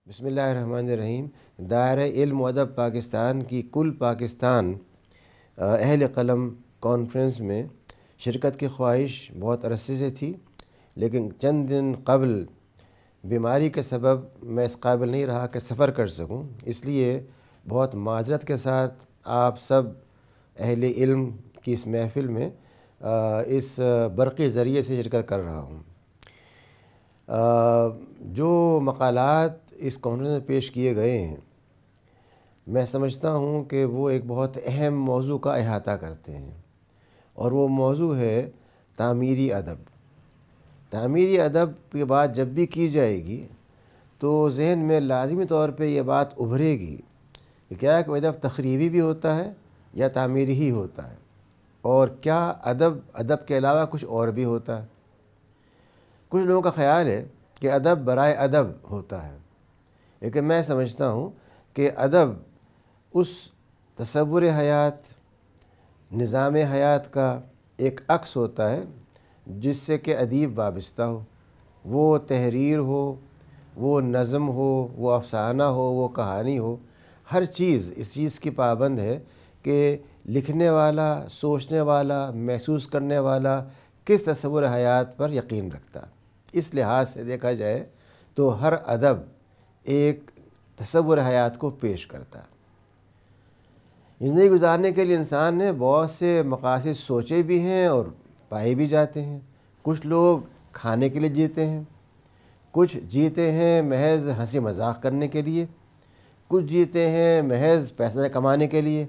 بسم اللہ الرحمن الرحیم۔ دائرہ علم و ادب پاکستان کی کل پاکستان اہل قلم کانفرنس میں شرکت کی خواہش بہت عرصے سے تھی، لیکن چند دن قبل بیماری کے سبب میں اس قابل نہیں رہا کہ سفر کر سکوں، اس لیے بہت معذرت کے ساتھ آپ سب اہل علم کی اس محفل میں اس برقی ذریعے سے شرکت کر رہا ہوں۔ جو مقالات اس کانفرنس میں پیش کیے گئے ہیں، میں سمجھتا ہوں کہ وہ ایک بہت اہم موضوع کا احاطہ کرتے ہیں، اور وہ موضوع ہے تعمیری ادب۔ تعمیری ادب کی بات جب بھی کی جائے گی تو ذہن میں لازمی طور پہ یہ بات ابھرے گی کہ کیا کہ ادب تخریبی بھی ہوتا ہے یا تعمیری ہی ہوتا ہے، اور کیا ادب کے علاوہ کچھ اور بھی ہوتا ہے۔ کچھ لوگوں کا خیال ہے کہ ادب برائے ادب ہوتا ہے، لیکن میں سمجھتا ہوں کہ ادب اس تصور حیات، نظام حیات کا ایک عکس ہوتا ہے جس سے کہ ادیب وابستہ ہو، وہ تحریر ہو، وہ نظم ہو، وہ افسانہ ہو، وہ کہانی ہو، ہر چیز اس چیز کی پابند ہے کہ لکھنے والا، سوچنے والا، محسوس کرنے والا کس تصور حیات پر یقین رکھتا۔ اس لحاظ سے دیکھا جائے تو ہر ادب ایک تصور حیات کو پیش کرتا ہے۔ زندگی گزارنے کے لیے انسان نے بہت سے مقاصد سوچے بھی ہیں اور پائے بھی جاتے ہیں۔ کچھ لوگ کھانے کے لیے جیتے ہیں، کچھ جیتے ہیں محض ہنسی مذاق کرنے کے لیے، کچھ جیتے ہیں محض پیسہ کمانے کے لیے،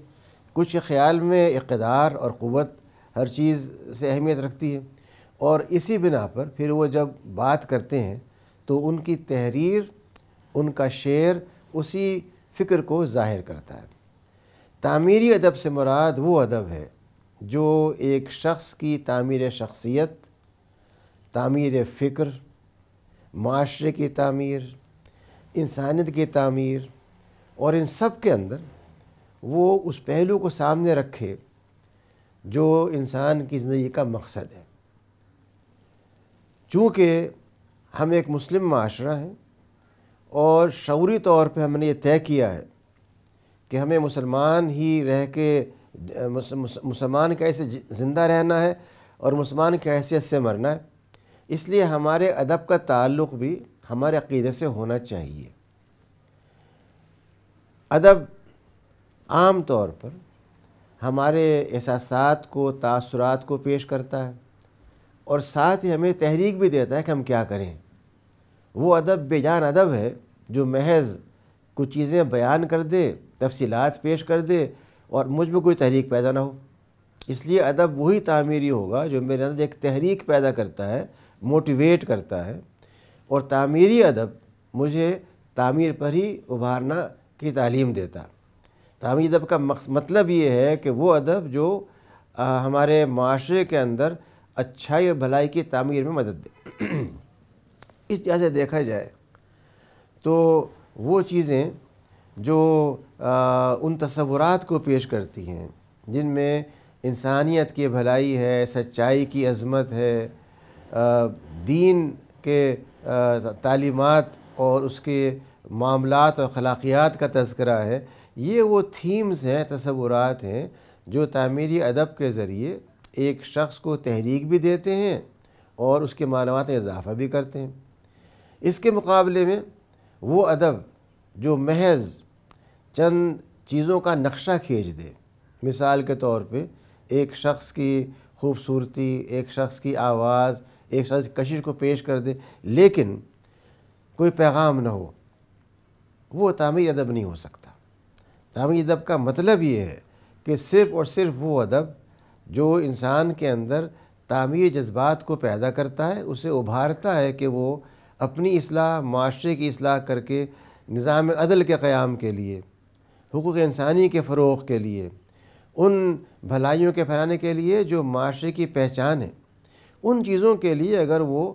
کچھ خیال میں اقتدار اور قوت ہر چیز سے اہمیت رکھتی ہے، اور اسی بنا پر پھر وہ جب بات کرتے ہیں تو ان کی تحریر، ان کا شعر اسی فکر کو ظاہر کرتا ہے۔ تعمیری ادب سے مراد وہ ادب ہے جو ایک شخص کی تعمیر شخصیت، تعمیر فکر، معاشرے کی تعمیر، انسانیت کی تعمیر، اور ان سب کے اندر وہ اس پہلو کو سامنے رکھے جو انسان کی زندگی کا مقصد ہے۔ چونکہ ہم ایک مسلم معاشرہ ہیں اور شعوری طور پہ ہم نے یہ طے کیا ہے کہ ہمیں مسلمان ہی رہ کے مسلمان کی حیثیت سے زندہ رہنا ہے اور مسلمان کی حیثیت سے مرنا ہے، اس لیے ہمارے ادب کا تعلق بھی ہمارے عقیدے سے ہونا چاہیے۔ ادب عام طور پر ہمارے احساسات کو، تاثرات کو پیش کرتا ہے، اور ساتھ ہی ہمیں تحریک بھی دیتا ہے کہ ہم کیا کریں۔ وہ ادب بے جان ادب ہے جو محض کچھ چیزیں بیان کر دے، تفصیلات پیش کر دے اور مجھ میں کوئی تحریک پیدا نہ ہو۔ اس لیے ادب وہی تعمیری ہوگا جو میرے اندر ایک تحریک پیدا کرتا ہے، موٹیویٹ کرتا ہے، اور تعمیری ادب مجھے تعمیر پر ہی ابھارنا کی تعلیم دیتا۔ تعمیری ادب کا مطلب یہ ہے کہ وہ ادب جو ہمارے معاشرے کے اندر اچھائی اور بھلائی کی تعمیر میں مدد دے۔ اس طرح سے دیکھا جائے تو وہ چیزیں جو ان تصورات کو پیش کرتی ہیں جن میں انسانیت کی بھلائی ہے، سچائی کی عظمت ہے، دین کے تعلیمات اور اس کے معاملات اور اخلاقیات کا تذکرہ ہے، یہ وہ تھیمز ہیں، تصورات ہیں جو تعمیری ادب کے ذریعے ایک شخص کو تحریک بھی دیتے ہیں اور اس کے معلومات میں اضافہ بھی کرتے ہیں۔ اس کے مقابلے میں وہ ادب جو محض چند چیزوں کا نقشہ کھینچ دے، مثال کے طور پہ ایک شخص کی خوبصورتی، ایک شخص کی آواز، ایک شخص کی کشش کو پیش کر دے لیکن کوئی پیغام نہ ہو، وہ تعمیری ادب نہیں ہو سکتا۔ تعمیری ادب کا مطلب یہ ہے کہ صرف اور صرف وہ ادب جو انسان کے اندر تعمیر جذبات کو پیدا کرتا ہے، اسے ابھارتا ہے کہ وہ اپنی اصلاح، معاشرے کی اصلاح کر کے نظام عدل کے قیام کے لیے، حقوق انسانی کے فروغ کے لیے، ان بھلائیوں کے پھیلانے کے لیے جو معاشرے کی پہچان ہے، ان چیزوں کے لیے اگر وہ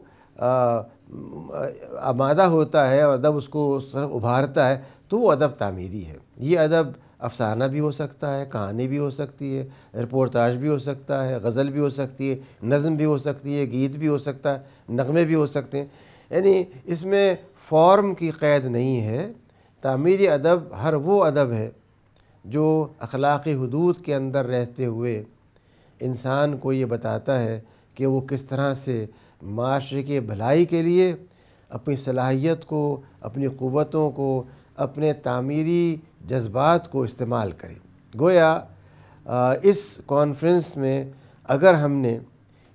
آمادہ ہوتا ہے اور ادب اس کو اس طرف ابھارتا ہے تو وہ ادب تعمیری ہے۔ یہ ادب افسانہ بھی ہو سکتا ہے، کہانی بھی ہو سکتی ہے، رپورتاج بھی ہو سکتا ہے، غزل بھی ہو سکتی ہے، نظم بھی ہو سکتی ہے، گیت بھی ہو سکتا ہے، نغمے بھی ہو سکتے ہیں، یعنی اس میں فارم کی قید نہیں ہے۔ تعمیری ادب ہر وہ ادب ہے جو اخلاقی حدود کے اندر رہتے ہوئے انسان کو یہ بتاتا ہے کہ وہ کس طرح سے معاشرے کی بھلائی کے لیے اپنی صلاحیت کو، اپنی قوتوں کو، اپنے تعمیری جذبات کو استعمال کرے۔ گویا اس کانفرنس میں اگر ہم نے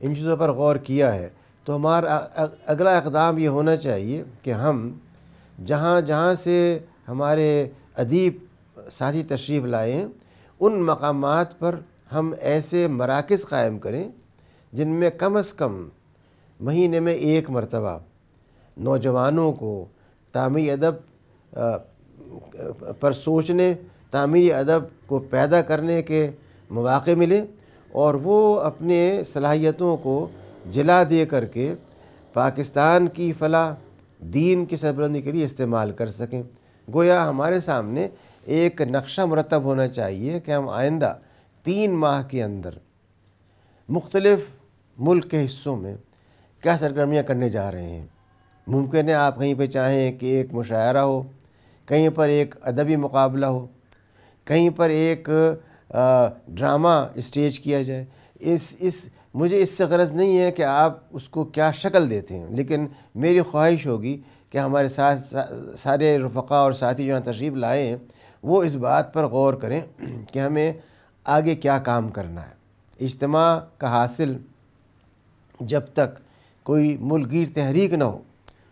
ان چیزوں پر غور کیا ہے تو ہمارا اگلا اقدام یہ ہونا چاہیے کہ ہم جہاں جہاں سے ہمارے ادیب ساتھی تشریف لائے ہیں ان مقامات پر ہم ایسے مراکز قائم کریں جن میں کم از کم مہینے میں ایک مرتبہ نوجوانوں کو تعمیری ادب پر سوچنے، تعمیری ادب کو پیدا کرنے کے مواقع ملیں اور وہ اپنے صلاحیتوں کو جلا دے کر کے پاکستان کی فلاح، دین کی سربلندی کے لیے استعمال کر سکیں۔ گویا ہمارے سامنے ایک نقشہ مرتب ہونا چاہیے کہ ہم آئندہ 3 ماہ کے اندر مختلف ملک کے حصوں میں کیا سرگرمیاں کرنے جا رہے ہیں۔ ممکن ہے آپ کہیں پہ چاہیں کہ ایک مشاعرہ ہو، کہیں پر ایک ادبی مقابلہ ہو، کہیں پر ایک ڈرامہ اسٹیج کیا جائے۔ مجھے اس سے غرض نہیں ہے کہ آپ اس کو کیا شکل دیتے ہیں، لیکن میری خواہش ہوگی کہ ہمارے ساتھ سارے رفقا اور ساتھی جو یہاں تشریف لائے ہیں وہ اس بات پر غور کریں کہ ہمیں آگے کیا کام کرنا ہے۔ اجتماع کا حاصل جب تک کوئی ملک گیر تحریک نہ ہو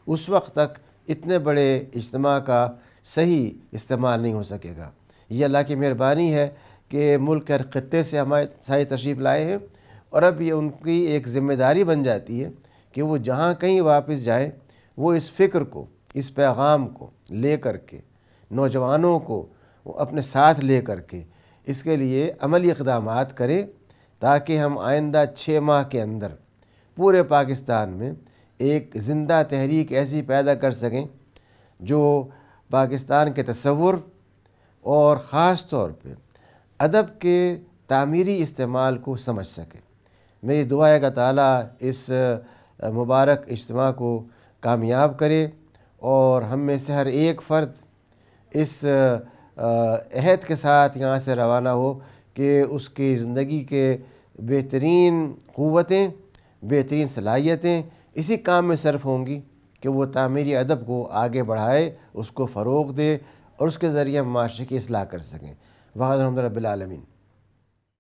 اس وقت تک اتنے بڑے اجتماع کا صحیح استعمال نہیں ہو سکے گا۔ یہ اللہ کی مہربانی ہے کہ ملک کے ہر خطے سے ہمارے ساتھی تشریف لائے ہیں اور اب یہ ان کی ایک ذمہ داری بن جاتی ہے کہ وہ جہاں کہیں واپس جائیں وہ اس فکر کو، اس پیغام کو لے کر کے نوجوانوں کو اپنے ساتھ لے کر کے اس کے لیے عملی اقدامات کریں تاکہ ہم آئندہ 6 ماہ کے اندر پورے پاکستان میں ایک زندہ تحریک ایسی پیدا کر سکیں جو پاکستان کے تصور اور خاص طور پہ ادب کے تعمیری استعمال کو سمجھ سکے۔ میری دعا ہے کہ تعالیٰ اس مبارک اجتماع کو کامیاب کرے اور ہم میں سے ہر ایک فرد اس عہد کے ساتھ یہاں سے روانہ ہو کہ اس کی زندگی کے بہترین قوتیں، بہترین صلاحیتیں اسی کام میں صرف ہوں گی کہ وہ تعمیری ادب کو آگے بڑھائے، اس کو فروغ دے اور اس کے ذریعے معاشرے کی اصلاح کر سکیں۔ وَحَدَ الْحَمْدُ لِلَّهِ رَبِّ الْعَالَمِينَ۔